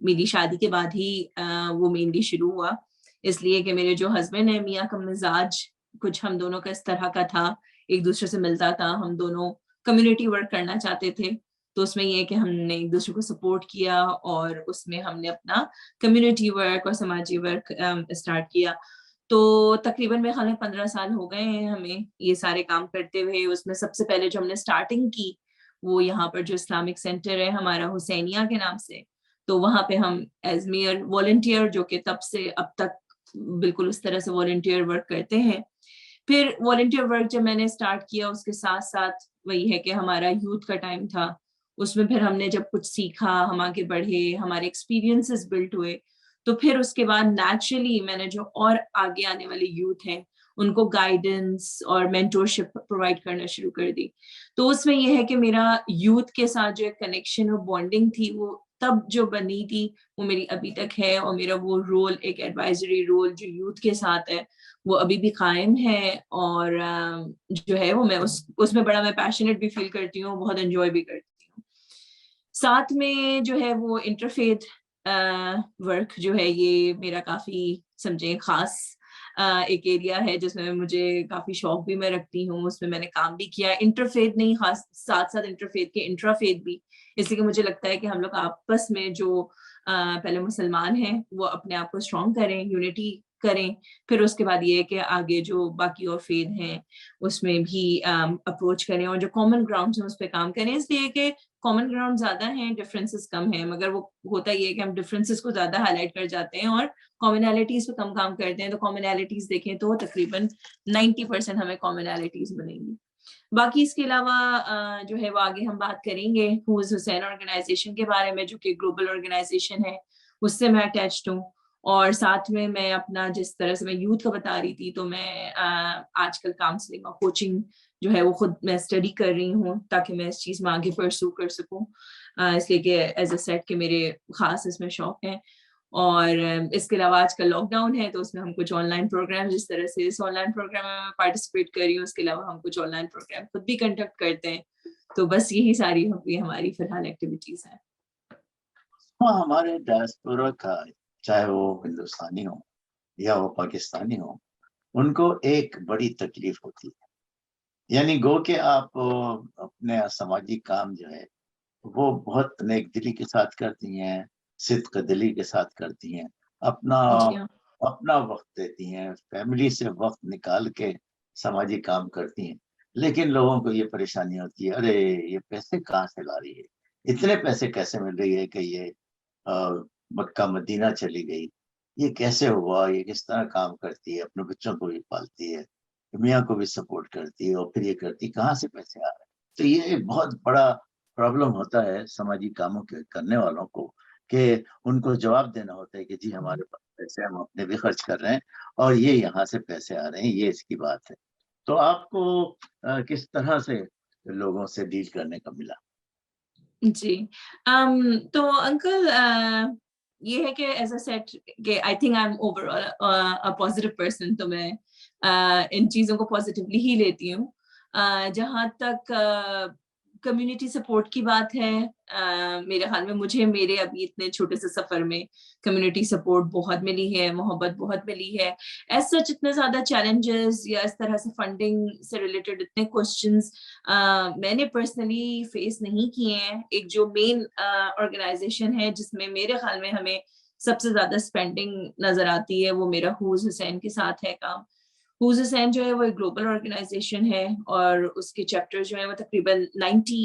میری شادی کے بعد ہی وہ مینلی شروع ہوا، اس لیے کہ میرے جو ہسبینڈ ہیں میاں کا مزاج کچھ ہم دونوں کا اس طرح کا تھا، ایک دوسرے سے ملتا تھا، ہم دونوں کمیونٹی ورک کرنا چاہتے تھے، تو اس میں یہ کہ ہم نے ایک دوسرے کو سپورٹ کیا اور اس میں ہم نے اپنا کمیونٹی ورک اور سماجی ورک اسٹارٹ کیا. تو تقریباً میرے خیال میں 15 سال ہو گئے ہیں ہمیں یہ سارے کام کرتے ہوئے. اس میں سب سے پہلے جو ہم نے اسٹارٹنگ کی وہ یہاں پر جو اسلامک سینٹر ہے ہمارا حسینیہ کے نام سے، تو وہاں پہ ہم ایز میئر والنٹیئر، جو کہ تب سے اب تک بالکل اس طرح سے والنٹیئر ورک کرتے ہیں. پھر والنٹیئر ورک جب میں نے اسٹارٹ کیا اس کے ساتھ ساتھ وہی ہے کہ ہمارا یوتھ کا ٹائم تھا، اس میں پھر ہم نے جب کچھ سیکھا، ہم آگے بڑھے، ہمارے ایکسپیرینسز بلڈ ہوئے، تو پھر اس کے بعد نیچرلی میں نے جو اور آگے آنے والے یوتھ ہیں ان کو گائیڈنس اور مینٹورشپ پرووائڈ کرنا شروع کر دی. تو اس میں یہ ہے کہ میرا یوتھ کے ساتھ جو کنیکشن اور بانڈنگ تھی وہ تب جو بنی تھی وہ میری ابھی تک ہے، اور میرا وہ رول ایک ایڈوائزری رول جو یوتھ کے ساتھ ہے وہ ابھی بھی قائم ہے. اور جو ہے وہ میں اس میں بڑا میں پیشنیٹ بھی فیل کرتی ہوں، بہت انجوائے بھی کرتی ہوں. ساتھ میں جو ہے وہ انٹرفیتھ ورک جو ہے یہ میرا کافی سمجھیں خاص ایک ایریا ہے جس میں مجھے کافی شوق بھی میں رکھتی ہوں. اس میں میں نے کام بھی کیا، انٹرفیتھ نہیں، خاص ساتھ ساتھ انٹرفیتھ کے انٹرافیتھ بھی، اس لیے کہ مجھے لگتا ہے کہ ہم لوگ آپس میں جو پہلے مسلمان ہیں وہ اپنے آپ کو اسٹرانگ کریں، یونٹی کریں، پھر اس کے بعد یہ ہے کہ آگے جو باقی اور فیتھ ہیں اس میں بھی اپروچ کریں اور جو کامن گراؤنڈس ہیں اس پہ کام کریں. اس لیے کہ کامن گراؤنڈ زیادہ ہیں، ڈفرینسز کم ہیں، مگر وہ ہوتا یہ ہے کہ ہم ڈفرینسز کو زیادہ ہائی لائٹ کر جاتے ہیں اور کامنالٹیز پہ کم کام کرتے ہیں. تو کامنالٹیز دیکھیں تو تقریباً 90% ہمیں کامنالٹیز ملیں گی. باقی اس کے علاوہ جو ہے وہ آگے ہم بات کریں گے ہوز حسین آرگنائزیشن کے بارے میں، جو کہ گلوبل آرگنائزیشن ہے، اس سے میں اٹیچڈ ہوں. اور ساتھ میں اپنا جس طرح سے میں یوتھ کا بتا رہی تھی، تو میں آج کل کاؤنسلنگ اور کوچنگ جو ہے وہ خود میں اسٹڈی کر رہی ہوں تاکہ میں اس چیز میں آگے پرسو کر سکوں، اس لیے کہ ایز اے سیٹ کہ میرے خاص اس میں شوق ہیں. اور اس کے علاوہ آج کل لاک ڈاؤن ہے تو اس میں ہم کچھ آن لائن پروگرام، جس طرح سے اس آن لائن پروگرام میں پارٹیسپیٹ کر رہی ہوں، اس کے علاوہ ہم کچھ آن لائن پروگرام خود بھی کنڈکٹ کرتے ہیں. تو بس یہی ساری ہماری فی الحال ایکٹیویٹیز ہیں. ہاں، ہمارے ڈائسپورا کا چاہے وہ ہندوستانی ہو یا وہ پاکستانی ہو، ان کو ایک بڑی تکلیف ہوتی ہے، یعنی گو کہ آپ اپنے سماجی کام جو ہے وہ بہت نیک دلی کے ساتھ کرتی ہیں، صدق دلی کے ساتھ کرتی ہیں، جی ہاں. اپنا وقت دیتی ہیں، فیملی سے وقت نکال کے سماجی کام کرتی ہیں. لیکن لوگوں کو یہ پریشانی ہوتی ہے، ارے یہ پیسے کہاں سے لا رہی ہے، اتنے پیسے کیسے مل رہی ہے کہ یہ مکہ مدینہ چلی گئی، یہ کیسے ہوا، یہ کس طرح کام کرتی ہے، اپنے بچوں کو بھی پالتی ہے، میاں کو بھی سپورٹ کرتی ہے، اور پھر یہ کرتی کہاں سے پیسے آ رہے ہیں. تو یہ ایک بہت بڑا پرابلم ہوتا ہے سماجی کاموں کے کرنے والوں کو، کہ ان کو جواب دینا ہوتا ہے کہ جی ہمارے پاس پیسے، ہم اپنے بھی خرچ کر رہے ہیں اور یہ یہاں سے پیسے آ رہے ہیں، یہ اس کی بات ہے. تو آپ کو کس طرح سے لوگوں سے ڈیل کرنے کا ملا؟ جی تو انکل یہ ہے کہ ایز اے سیٹ کہ I think I am over all positive person, تو میں ان چیزوں کو پازیٹیولی ہی لیتی ہوں. جہاں تک کمیونٹی سپورٹ کی بات ہے، میرے خیال میں مجھے میرے ابھی اتنے چھوٹے سے سفر میں کمیونٹی سپورٹ بہت ملی ہے، محبت بہت ملی ہے. ایز سچ اتنے زیادہ چیلنجز یا اس طرح سے فنڈنگ سے ریلیٹڈ اتنے کوشچنز میں نے پرسنلی فیس نہیں کیے ہیں. ایک جو مین آرگنائزیشن ہے جس میں میرے خیال میں ہمیں سب سے زیادہ اسپینڈنگ نظر آتی ہے وہ میرا ہوز حسین کے ساتھ ہے کام. ہوز حسین جو ہے وہ ایک گلوبل آرگنائزیشن ہے اور اس کے چیپٹر جو ہیں وہ تقریباً 90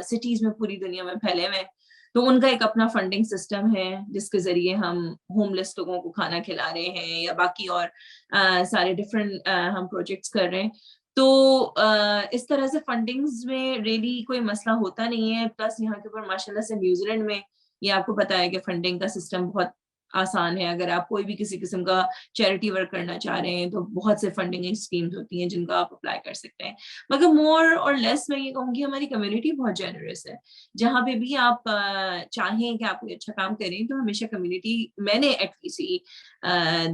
سٹیز میں پوری دنیا میں پھیلے ہوئے ہیں. تو ان کا ایک اپنا فنڈنگ سسٹم ہے جس کے ذریعے ہم ہوم لیس لوگوں کو کھانا کھلا رہے ہیں یا باقی اور سارے ڈفرینٹ ہم پروجیکٹس کر رہے ہیں. تو اس طرح سے فنڈنگز میں ریلی کوئی مسئلہ ہوتا نہیں ہے. پلس یہاں کے اوپر ماشاء اللہ سے نیوزی لینڈ میں یہ آپ کو پتا ہے کہ فنڈنگ کا سسٹم بہت آسان ہے. اگر آپ کوئی بھی کسی قسم کا چیریٹی ورک کرنا چاہ رہے ہیں تو بہت سے فنڈنگ اسکیمز ہوتی ہیں جن کا آپ اپلائی کر سکتے ہیں. مگر مور اور لیس میں یہ کہوں گی ہماری کمیونٹی بہت جینرس ہے. جہاں پہ بھی آپ چاہیں کہ آپ کوئی اچھا کام کریں تو ہمیشہ کمیونٹی، میں نے ایٹ لیسٹ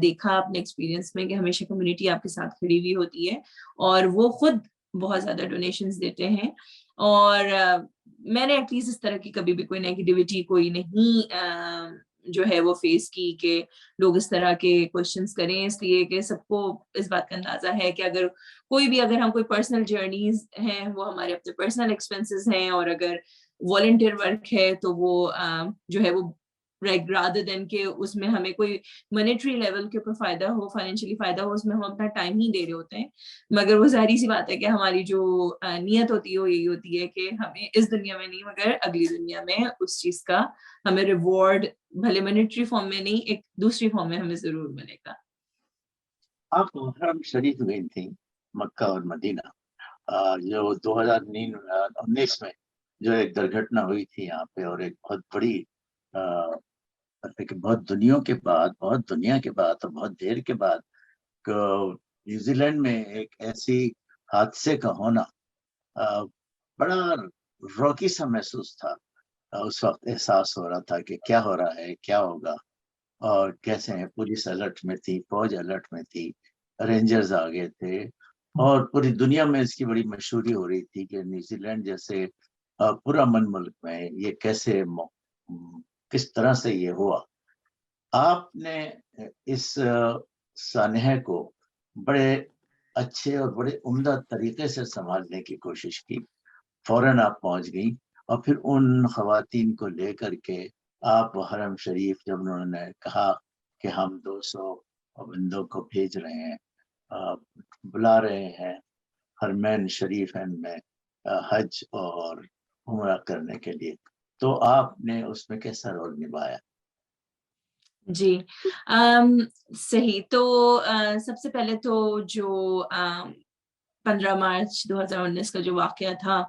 دیکھا اپنے ایکسپیرینس میں کہ ہمیشہ کمیونٹی آپ کے ساتھ کھڑی ہوئی ہوتی ہے اور وہ خود بہت زیادہ ڈونیشنز دیتے ہیں. اور میں نے ایٹ لیسٹ اس طرح کی کبھی بھی کوئی نیگیٹیوٹی کوئی نہیں جو ہے وہ فیس کی کہ لوگ اس طرح کے کوشچنس کریں، اس لیے کہ سب کو اس بات کا اندازہ ہے کہ اگر کوئی بھی اگر ہم کوئی پرسنل جرنیز ہیں وہ ہمارے اپنے پرسنل ایکسپینسز ہیں، اور اگر والنٹیئر ورک ہے تو وہ جو ہے وہ رادر دین کہ اس میں ہمیں کوئی منیٹری لیول کے اوپر فائدہ ہو، فائنینشلی فائدہ ہو، اس میں ہم اپنا ٹائم ہی دے رہے ہوتے ہیں، مگر وہ ظاہری سی بات ہے کہ ہماری جو نیت ہوتی ہے وہ یہی ہوتی ہے کہ ہمیں اس دنیا میں نہیں مگر اگلی دنیا میں اس چیز کا ہمیں ریوارڈ بھلے منیٹری فارم میں نہیں ایک دوسری فارم میں ہمیں ضرور ملے گا۔ آپ حرم شریف گئی تھی مکہ اور مدینہ، جو 2019 میں جو ایک درگھٹنا ہوئی تھی یہاں پہ، اور ایک بہت بڑی بہت دنیا کے بعد اور بہت دیر کے بعد نیوزی لینڈ میں ایک ایسی حادثے کا ہونا بڑا روکی سا محسوس تھا۔ اس وقت احساس ہو رہا تھا کہ کیا ہو رہا ہے، کیا ہوگا، اور کیسے ہیں، پولیس الرٹ میں تھی، فوج الرٹ میں تھی، رینجرز آ گئے تھے، اور پوری دنیا میں اس کی بڑی مشہوری ہو رہی تھی کہ نیوزی لینڈ جیسے پورا من ملک میں یہ کس طرح سے یہ ہوا۔ آپ نے اس سانحے کو بڑے اچھے اور بڑے عمدہ طریقے سے سنبھالنے کی کوشش کی، فوراً آپ پہنچ گئی، اور پھر ان خواتین کو لے کر کے آپ حرم شریف، جب انہوں نے کہا کہ ہم 200 بندوں کو بھیج رہے ہیں، بلا رہے ہیں حرمین شریفین میں حج اور عمرہ کرنے کے لیے، تو آپ نے اس میں کیسا رول نبھایا؟ جی صحیح، تو سب سے پہلے تو جو 15 مارچ 2019 کا جو واقعہ تھا،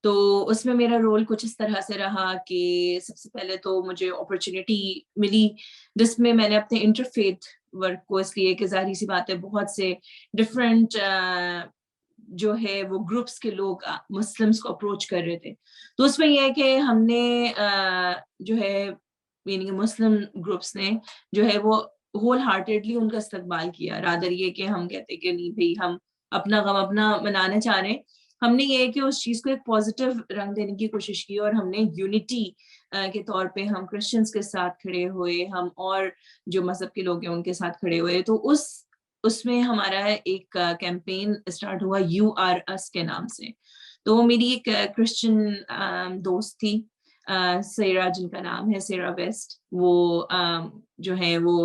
تو اس میں میرا رول کچھ اس طرح سے رہا کہ سب سے پہلے تو مجھے اپرچونٹی ملی جس میں میں نے اپنے انٹرفیتھ ورک کو، اس لیے کہ ظاہری سی بات ہے بہت سے ڈفرینٹ جو ہے وہ گروپس کے لوگ مسلمس کو اپروچ کر رہے تھے، تو اس میں یہ ہے کہ ہم نے جو ہے یعنی کہ مسلم گروپس نے جو ہے وہ ہول ہارٹیڈلی ان کا استقبال کیا، رادر یہ کہ ہم کہتے کہ نہیں بھائی ہم اپنا غم اپنا منانا چاہ رہے ہیں، ہم نے یہ کہ اس چیز کو ایک پازیٹیو رنگ دینے کی کوشش کی، اور ہم نے یونٹی کے طور پہ ہم کرسچنس کے ساتھ کھڑے ہوئے، ہم اور جو مذہب کے لوگ ہیں ان کے ساتھ کھڑے ہوئے، تو اس میں ہمارا ایک کیمپین اسٹارٹ ہوا یو آر اس کے نام سے۔ تو وہ میری ایک کرسچن دوست تھی سیرا، جن کا نام ہے سیرا ویسٹ، وہ جو ہے وہ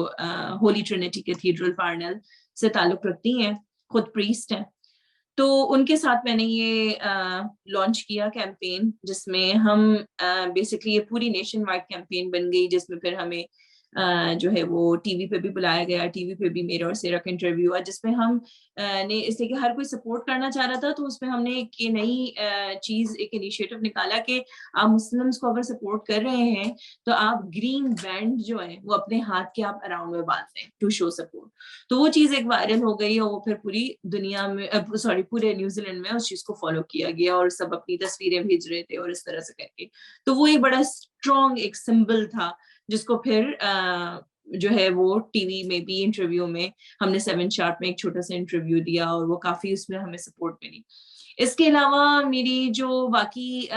ہولی ٹرینٹی کیتھیڈرل پارنل سے تعلق رکھتی ہیں، خود پریسٹ ہیں، تو ان کے ساتھ میں نے یہ لانچ کیا کیمپین، جس میں ہم بیسکلی یہ پوری نیشن وائڈ کیمپین بن گئی، جس میں پھر ہمیں جو ہے وہ ٹی وی پہ بھی بلایا گیا، ٹی وی پہ بھی میرا اور سیرا کا انٹرویو ہوا، جس میں ہم نے اس لیے کہ ہر کوئی سپورٹ کرنا چاہ رہا تھا، تو اس میں ہم نے ایک یہ نئی چیز، ایک انیشیٹو نکالا کہ آپ مسلمس کو اگر سپورٹ کر رہے ہیں تو آپ گرین بینڈ جو ہے وہ اپنے ہاتھ کے آپ اراؤنڈ میں باندھ دیں ٹو شو سپورٹ۔ تو وہ چیز ایک وائرل ہو گئی، اور وہ پھر پوری دنیا میں پورے نیوزی لینڈ میں اس چیز کو فالو کیا گیا، اور سب اپنی تصویریں بھیج رہے تھے اور اس طرح سے کر کے، تو وہ ایک بڑا اسٹرانگ ایک سمبل تھا جس کو پھر جو ہے وہ ٹی وی میں بھی انٹرویو میں ہم نے 7 شارپ میں ایک چھوٹا سا انٹرویو دیا، اور وہ کافی اس میں ہمیں سپورٹ ملی۔ اس کے علاوہ میری جو باقی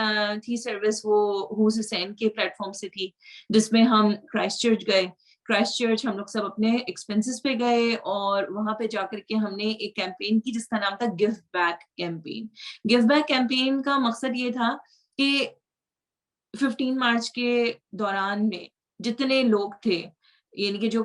تھی سروس وہ ہوز حسین کے پلیٹ فارم سے تھی، جس میں ہم کرائسٹ چرچ گئے، کرائسٹ چرچ ہم لوگ سب اپنے ایکسپینسز پہ گئے، اور وہاں پہ جا کر کے ہم نے ایک کیمپین کی جس کا نام تھا give back campaign. Give back campaign کا مقصد یہ تھا کہ 15 مارچ کے دوران میں جتنے لوگ تھے، یعنی کہ جو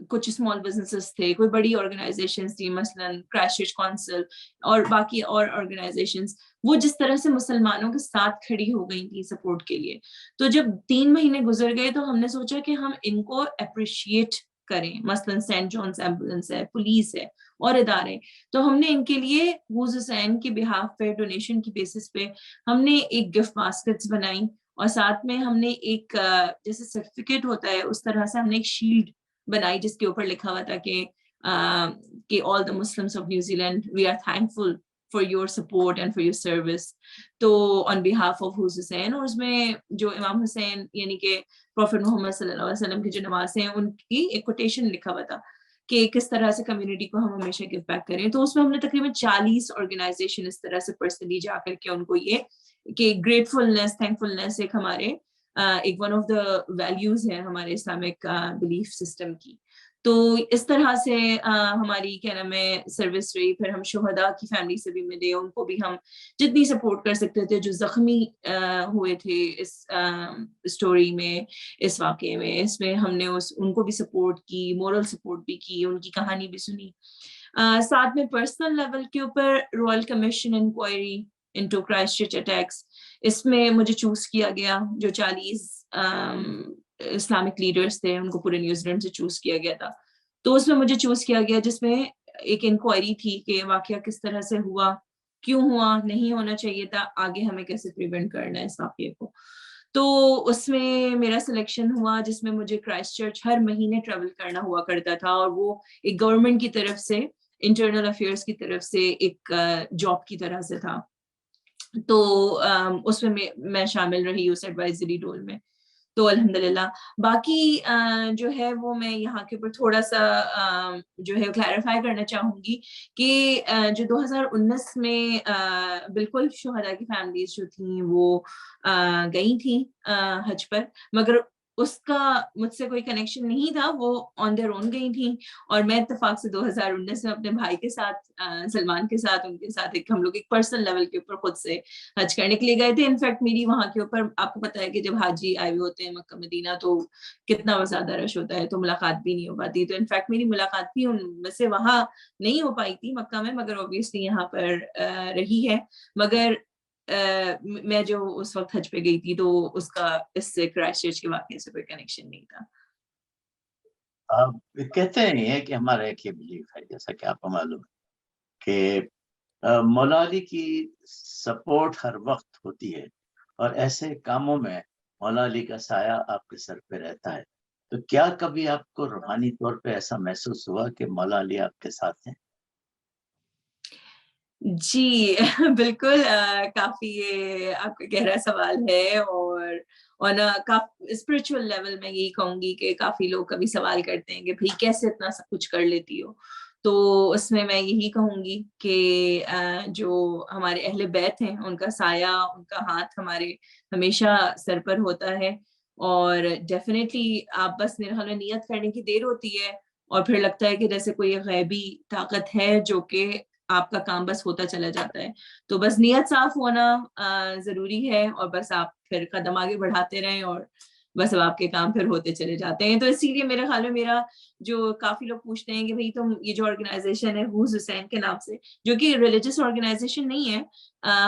کچھ اسمال بزنسز تھے، کوئی بڑی آرگنائزیشنز تھی، مثلاً کرائسٹ چرچ کونسل اور باقی اور آرگنائزیشنز، وہ جس طرح سے مسلمانوں کے ساتھ کھڑی ہو گئی تھی سپورٹ کے لیے، تو جب 3 مہینے گزر گئے تو ہم نے سوچا کہ ہم ان کو اپریشیٹ کریں، مثلاً سینٹ جونز ایمبولینس ہے، پولیس ہے اور ادارے، تو ہم نے ان کے لیے ہوز حسین کے بہاف پہ ڈونیشن کی بیسس پہ ہم نے ایک گفٹ باسکٹس بنائی، اور ساتھ میں ہم نے ایک جیسے سرٹیفکیٹ ہوتا ہے اس طرح سے ہم نے ایک شیلڈ بنائی جس کے اوپر لکھا ہوا تھا کہ all the Muslims of New Zealand, we are thankful for your support and for your service. تو on behalf of ہوز حسین، اور اس میں جو امام حسین یعنی کہ پروفیٹ محمد صلی اللہ علیہ وسلم کی جو نمازیں ہیں ان کی ایک کوٹیشن لکھا ہوا تھا کہ کس طرح سے کمیونٹی کو ہم ہمیشہ گیو بیک کریں. تو اس میں ہم نے تقریباً 40 آرگنائزیشن اس طرح سے پرسنلی جا کر کے ان کو یہ کہ گریٹفلنس تھینکفلنس ایک ہمارے ایک ون آف دا ویلیوز ہے ہمارے اسلامک بلیف سسٹم کی. تو اس طرح سے ہماری کیا نام ہے سروس رہی. پھر ہم شہداء کی فیملی سے بھی ملے, ان کو بھی ہم جتنی سپورٹ کر سکتے تھے جو زخمی ہوئے تھے اس اسٹوری میں, اس واقعے میں, اس میں ہم نے ان کو بھی سپورٹ کی, مورل سپورٹ بھی کی, ان کی کہانی بھی سنی. ساتھ میں پرسنل لیول کے اوپر royal commission inquiry into Christchurch attacks, اس میں مجھے چوز کیا گیا. جو 40 اسلامک لیڈرز تھے ان کو پورے نیوزی لینڈ سے چوز کیا گیا تھا. تو اس میں مجھے چوز کیا گیا جس میں ایک انکوائری تھی کہ واقعہ کس طرح سے ہوا, کیوں ہوا, نہیں ہونا چاہیے تھا, آگے ہمیں کیسے پریونٹ کرنا ہے اس واقعے کو. تو اس میں میرا سلیکشن ہوا جس میں مجھے کرائسٹ چرچ ہر مہینے ٹریول کرنا ہوا کرتا تھا, اور وہ ایک گورنمنٹ کی طرف سے انٹرنل افیئرس کی طرف سے ایک جاب کی طرح سے تھا. تو اس میں میں شامل رہی اس ایڈوائزری رول میں. تو الحمدللہ باقی جو ہے وہ میں یہاں کے اوپر تھوڑا سا جو ہے کلیریفائی کرنا چاہوں گی کہ جو 2019 میں بالکل شہداء کی فیملیز جو تھیں وہ گئی تھیں حج پر, مگر اس کا مجھ سے کوئی کنیکشن نہیں تھا, وہ آن دیئر اون گئی تھیں. اور میں اتفاق سے 2019 میں اپنے بھائی کے ساتھ سلمان کے ساتھ ان کے ساتھ ہم لوگ ایک پرسنل لیول کے اوپر خود سے حج کرنے کے لیے گئے تھے. انفیکٹ میری وہاں کے اوپر آپ کو پتا ہے کہ جب حاجی آئے ہوئے ہوتے ہیں مکہ مدینہ تو کتنا زیادہ رش ہوتا ہے, تو ملاقات بھی نہیں ہو پاتی. تو انفیکٹ میری ملاقات بھی ان میں سے وہاں نہیں ہو پائی تھی مکہ میں, مگر اوبیسلی یہاں پر رہی ہے. مگر میں جو اس وقت حج پہ گئی تھی تو اس کا اس سے کرائسٹ چرچ کے واقعے سے کوئی کنیکشن نہیں تھا. کہتے ہیں کہ ہمارا ایک یہ بلیف ہے, جیسا کہ آپ کو معلوم ہے کہ مولا علی کی سپورٹ ہر وقت ہوتی ہے, اور ایسے کاموں میں مولا علی کا سایہ آپ کے سر پہ رہتا ہے. تو کیا کبھی آپ کو روحانی طور پہ ایسا محسوس ہوا کہ مولا علی آپ کے ساتھ ہیں؟ جی بالکل, کافی یہ آپ کا گہرا سوال ہے. اور نا کافی اسپرچل لیول میں یہی کہوں گی کہ کافی لوگ کبھی سوال کرتے ہیں کہ بھئی کیسے اتنا سب کچھ کر لیتی ہو. تو اس میں یہی کہوں گی کہ جو ہمارے اہل بیت ہیں ان کا سایہ, ان کا ہاتھ ہمارے ہمیشہ سر پر ہوتا ہے. اور ڈیفینیٹلی آپ بس میرے خیال میں نیت کرنے کی دیر ہوتی ہے, اور پھر لگتا ہے کہ جیسے کوئی غیبی طاقت ہے جو کہ آپ کا کام بس ہوتا چلا جاتا ہے. تو بس نیت صاف ہونا ضروری ہے, اور بس آپ پھر قدم آگے بڑھاتے رہیں, اور بس اب آپ کے کام پھر ہوتے چلے جاتے ہیں. تو اسی لیے میرے خیال میں میرا جو کافی لوگ پوچھتے ہیں کہ بھئی تم یہ جو آرگنائزیشن ہے ہوز حسین کے نام سے, جو کہ ریلیجس آرگنائزیشن نہیں ہے,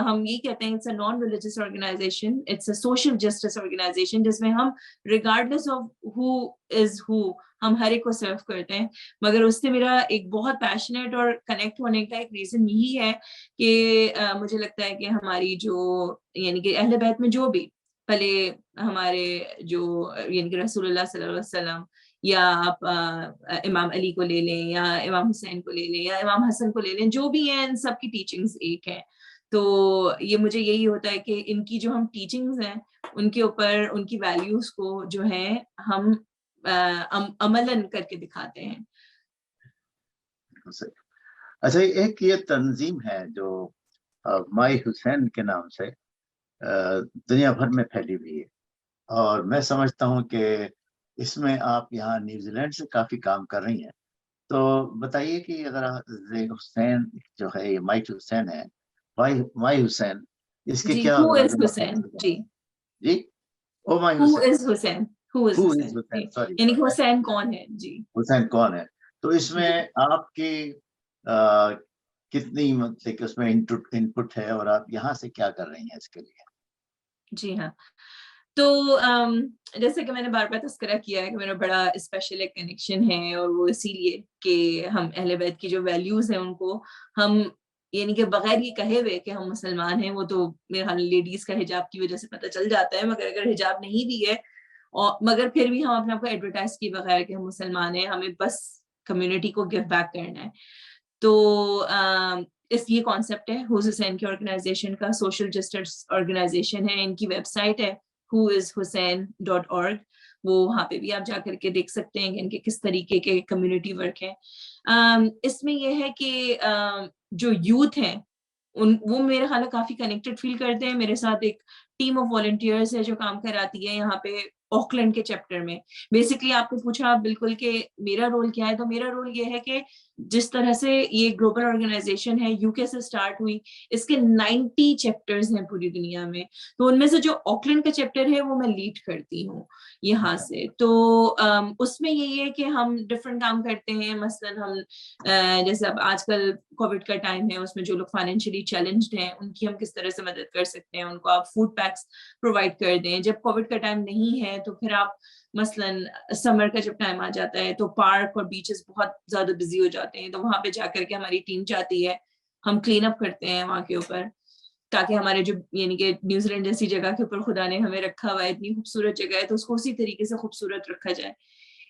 ہم یہ کہتے ہیں it's a non religious organization, it's a social justice organization, جس میں ہم ریگارڈلیس آف ہو از ہو ہم ہر ایک کو سرو کرتے ہیں. مگر اس سے میرا ایک بہت پیشنیٹ اور کنیکٹ ہونے کا ایک ریزن یہی ہے کہ مجھے لگتا ہے کہ ہماری جو یعنی کہ اہل بیت میں جو بھی پہلے ہمارے جو یعنی کہ رسول اللہ صلی اللہ علیہ وسلم, یا آپ امام علی کو لے لیں, یا امام حسین کو لے لیں, یا امام حسن کو لے لیں, جو بھی ہیں ان سب کی ٹیچنگز ایک ہیں. تو یہ مجھے یہی ہوتا ہے کہ ان کی جو ہم ٹیچنگز ہیں ان کے اوپر ان کی ویلیوز کو جو ہے ہم عملاً کر کے دکھاتے ہیں. اچھا, ایک یہ تنظیم ہے جو مائی حسین کے نام سے دنیا بھر میں پھیلی ہوئی ہے, اور میں سمجھتا ہوں کہ اس میں آپ یہاں نیوزی لینڈ سے کافی کام کر رہی ہیں. تو بتائیے کہ اگر حسین جو ہے یہ مائی حسین ہے, مائی حسین, اس کے جی کیا ہو از حسین, جی جی او مائی ہو حسین, از حسین, ہو از حسین, سوری, یعنی کہ حسین کون ہے. جی حسین کون ہے. تو اس میں آپ کی کتنی مطلب کہ اس میں ان پٹ ہے, اور آپ یہاں سے کیا کر رہی ہیں اس کے لیے؟ جی ہاں, تو جیسے کہ میں نے بار بار تذکرہ کیا ہے کہ میرا بڑا اسپیشل ایک کنیکشن ہے, اور وہ اسی لیے کہ ہم اہل بیت کی جو ویلیوز ہیں ان کو ہم یعنی کہ بغیر یہ کہے ہوئے کہ ہم مسلمان ہیں, وہ تو میرے خیال لیڈیز کا حجاب کی وجہ سے پتہ چل جاتا ہے, مگر اگر حجاب نہیں بھی ہے اور مگر پھر بھی ہم اپنے آپ کو ایڈورٹائز کیے بغیر کہ ہم مسلمان ہیں, ہمیں بس کمیونٹی کو گیو بیک کرنا ہے. تو اس یہ کانسیپٹ ہے ہوز حسین کی آرگنائزیشن کا, سوشل جسٹس آرگنائزیشن ہے, ان کی ویب سائٹ ہے whoishussain.org. وہ وہاں پہ بھی آپ جا کر کے دیکھ سکتے ہیں کہ ان کے کس طریقے کے کمیونٹی ورک ہیں. اس میں یہ ہے کہ جو یوتھ ہیں وہ میرے خیال میں کافی کنیکٹڈ فیل کرتے ہیں. میرے ساتھ ایک ٹیم آف والنٹیئرس ہے جو کام کراتی ہے یہاں پہ آکلینڈ کے چیپٹر میں. بیسکلی آپ نے پوچھا بالکل کہ میرا رول کیا ہے, تو میرا رول یہ ہے کہ جس طرح سے یہ گلوبل آرگنائزیشن ہے یو کے سے اسٹارٹ ہوئی, اس کے 90 چیپٹرز ہیں پوری دنیا میں, تو ان میں سے جو آکلینڈ کا چیپٹر ہے وہ میں لیڈ کرتی ہوں یہاں سے. تو اس میں یہی ہے کہ ہم ڈفرینٹ کام کرتے ہیں. مثلاً ہم جیسے اب آج کل کووڈ کا ٹائم ہے, اس میں جو لوگ فائنینشلی چیلنجڈ ہیں ان کی ہم کس طرح سے مدد کر سکتے ہیں, ان کو آپ فوڈ پیکس پرووائڈ کر دیں. جب کووڈ کا ٹائم نہیں ہے تو پھر آپ مثلاً سمر کا جب ٹائم آ جاتا ہے تو پارک اور بیچز بہت زیادہ بزی ہو جاتے ہیں, تو وہاں پہ جا کر کے ہماری ٹیم جاتی ہے, ہم کلین اپ کرتے ہیں وہاں کے اوپر, تاکہ ہمارے جو یعنی کہ نیوزی لینڈ جیسی جگہ کے اوپر خدا نے ہمیں رکھا ہوا ہے, اتنی خوبصورت جگہ ہے, تو اس کو اسی طریقے سے خوبصورت رکھا جائے.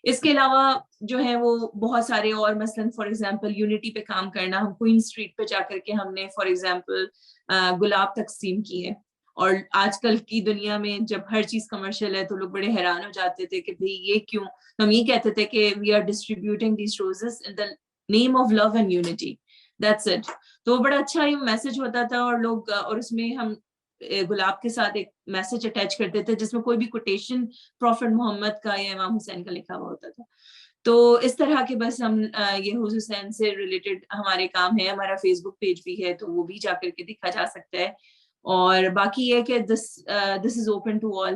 اس کے علاوہ جو ہے وہ بہت سارے اور, مثلاً فار ایگزامپل یونٹی پہ کام کرنا, ہم کوئن اسٹریٹ پہ جا کر کے ہم نے فار ایگزامپل گلاب تقسیم کیے. اور آج کل کی دنیا میں جب ہر چیز کمرشل ہے تو لوگ بڑے حیران ہو جاتے تھے کہ بھئی یہ کیوں, ہم یہ کہتے تھے کہ we are distributing these roses in the name of love and unity, that's it. تو بڑا اچھا یہ میسج ہوتا تھا, اور لوگ, اور اس میں ہم گلاب کے ساتھ ایک میسج اٹیچ کرتے تھے جس میں کوئی بھی کوٹیشن پروفٹ محمد کا یا امام حسین کا لکھا ہوا ہوتا تھا. تو اس طرح کے بس ہم یہ حسین سے ریلیٹڈ ہمارے کام ہے. ہمارا فیس بک پیج بھی ہے تو وہ بھی جا کر کے دیکھا جا سکتا ہے. اور باقی یہ کہ دس از اوپن ٹو آل,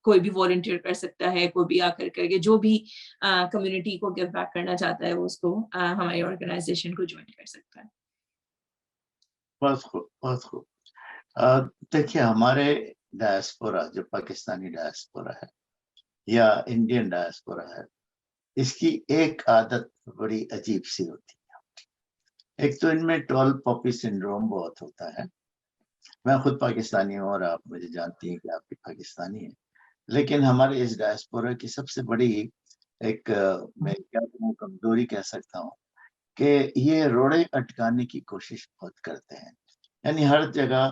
کوئی بھی والنٹیئر کر سکتا ہے, کوئی بھی آ کر کے جو بھی کمیونٹی کو گیو بیک کرنا چاہتا ہے وہ اس کو ہماری آرگنائزیشن کو جوائن کر سکتا ہے. بہت خوب, بہت خوب. دیکھیے ہمارے ڈائسپورا, جو پاکستانی ڈائسپورا ہے یا انڈین ڈائسپورا ہے, اس کی ایک عادت بڑی عجیب سی ہوتی ہے. ایک تو ان میں ٹول پاپی سنڈروم بہت ہوتا ہے. میں خود پاکستانی ہوں اور آپ مجھے جانتی ہیں کہ آپ بھی پاکستانی ہیں, لیکن ہمارے اس ڈائسپورا کی سب سے بڑی ایک میں کیا کہوں کمزوری کہہ سکتا ہوں کہ یہ روڑے اٹکانے کی کوشش بہت کرتے ہیں. یعنی ہر جگہ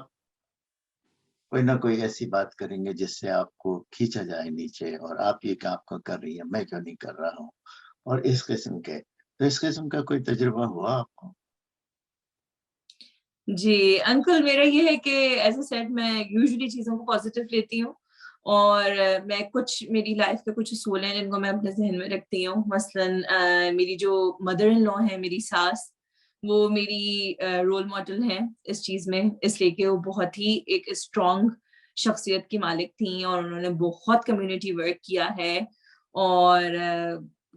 کوئی نہ کوئی ایسی بات کریں گے جس سے آپ کو کھینچا جائے نیچے, اور آپ یہ کام کو کر رہی ہیں, میں کیوں نہیں کر رہا ہوں, اور اس قسم کے. تو اس قسم کا کوئی تجربہ ہوا آپ کو؟ جی انکل, میرا یہ ہے کہ ایز اے سیٹ میں یوزلی چیزوں کو پازیٹیو لیتی ہوں, اور میں کچھ میری لائف کے کچھ اصول ہیں جن کو میں اپنے ذہن میں رکھتی ہوں. مثلاً میری جو مدر ان لا ہے, میری ساس, وہ میری رول ماڈل ہیں اس چیز میں, اس لیے کہ وہ بہت ہی ایک اسٹرانگ شخصیت کی مالک تھیں, اور انہوں نے بہت کمیونٹی ورک کیا ہے, اور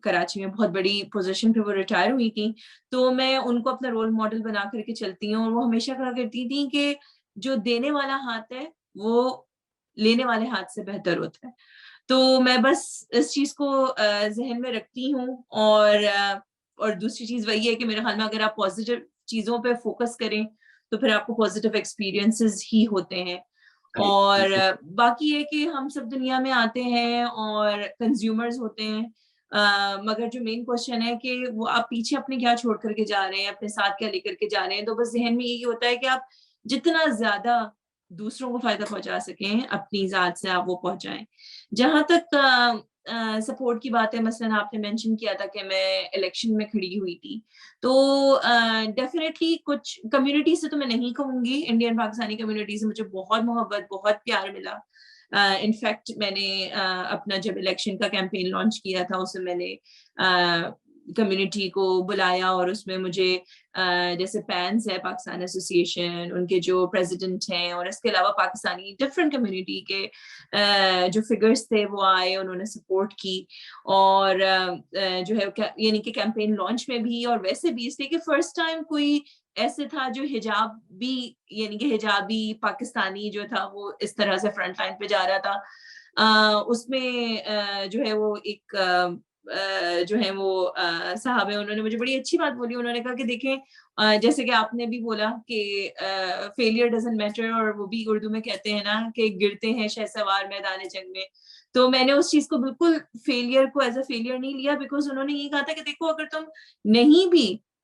کراچی میں بہت بڑی پوزیشن پہ وہ ریٹائر ہوئی تھیں. تو میں ان کو اپنا رول ماڈل بنا کر کے چلتی ہوں, اور وہ ہمیشہ کہا کرتی تھیں کہ جو دینے والا ہاتھ ہے وہ لینے والے ہاتھ سے بہتر ہوتا ہے. تو میں بس اس چیز کو ذہن میں رکھتی ہوں. اور دوسری چیز وہی ہے کہ میرے خیال میں اگر آپ پازیٹیو چیزوں پہ فوکس کریں تو پھر آپ کو پازیٹیو ایکسپیرینسز ہی ہوتے ہیں. اور باقی یہ کہ ہم سب دنیا میں آتے ہیں اور کنزیومرز ہوتے ہیں, مگر جو مین کوشچن ہے کہ وہ آپ پیچھے اپنے کیا چھوڑ کر کے جا رہے ہیں, اپنے ساتھ کیا لے کر کے جا رہے ہیں. تو بس ذہن میں یہی ہوتا ہے کہ آپ جتنا زیادہ دوسروں کو فائدہ پہنچا سکیں اپنی ذات سے آپ وہ پہنچائیں. جہاں تک سپورٹ کی بات ہے, مثلاً آپ نے مینشن کیا تھا کہ میں الیکشن میں کھڑی ہوئی تھی, تو ڈیفینیٹلی کچھ کمیونٹی سے تو میں نہیں کہوں گی, انڈین پاکستانی کمیونٹی سے مجھے بہت محبت, بہت پیار ملا. انفیکٹ میں نے اپنا جب الیکشن کا کیمپین لانچ کیا تھا اس میں میں نے کمیونٹی کو بلایا, اور اس میں مجھے جیسے پینس ہے پاکستان ایسوسی ایشن, ان کے جو پریزیڈنٹ ہیں, اور اس کے علاوہ پاکستانی ڈفرینٹ کمیونٹی کے جو فگرز تھے وہ آئے, انہوں نے سپورٹ کی. اور جو ہے یعنی کہ کیمپین لانچ میں بھی اور ویسے بھی, اس لیے کہ فرسٹ ٹائم کوئی ایسے تھا جو حجاب بھی, یعنی کہ حجابی پاکستانی جو تھا وہ اس طرح سے فرنٹ لائن پہ جا رہا تھا. اس میں جو ہے وہ ایک جو ہے وہ صاحب ہے, انہوں نے مجھے بڑی اچھی بات بولی. انہوں نے کہا کہ دیکھیں جیسے کہ آپ نے بھی بولا کہ فیلئر ڈزنٹ میٹر, اور وہ بھی اردو میں کہتے ہیں نا کہ گرتے ہیں شہسوار میدان جنگ میں. تو میں نے اس چیز کو بالکل فیلئر کو ایز اے فیلئر نہیں لیا, بیکاز انہوں نے یہ کہا تھا کہ دیکھو اگر تم نہیں بھی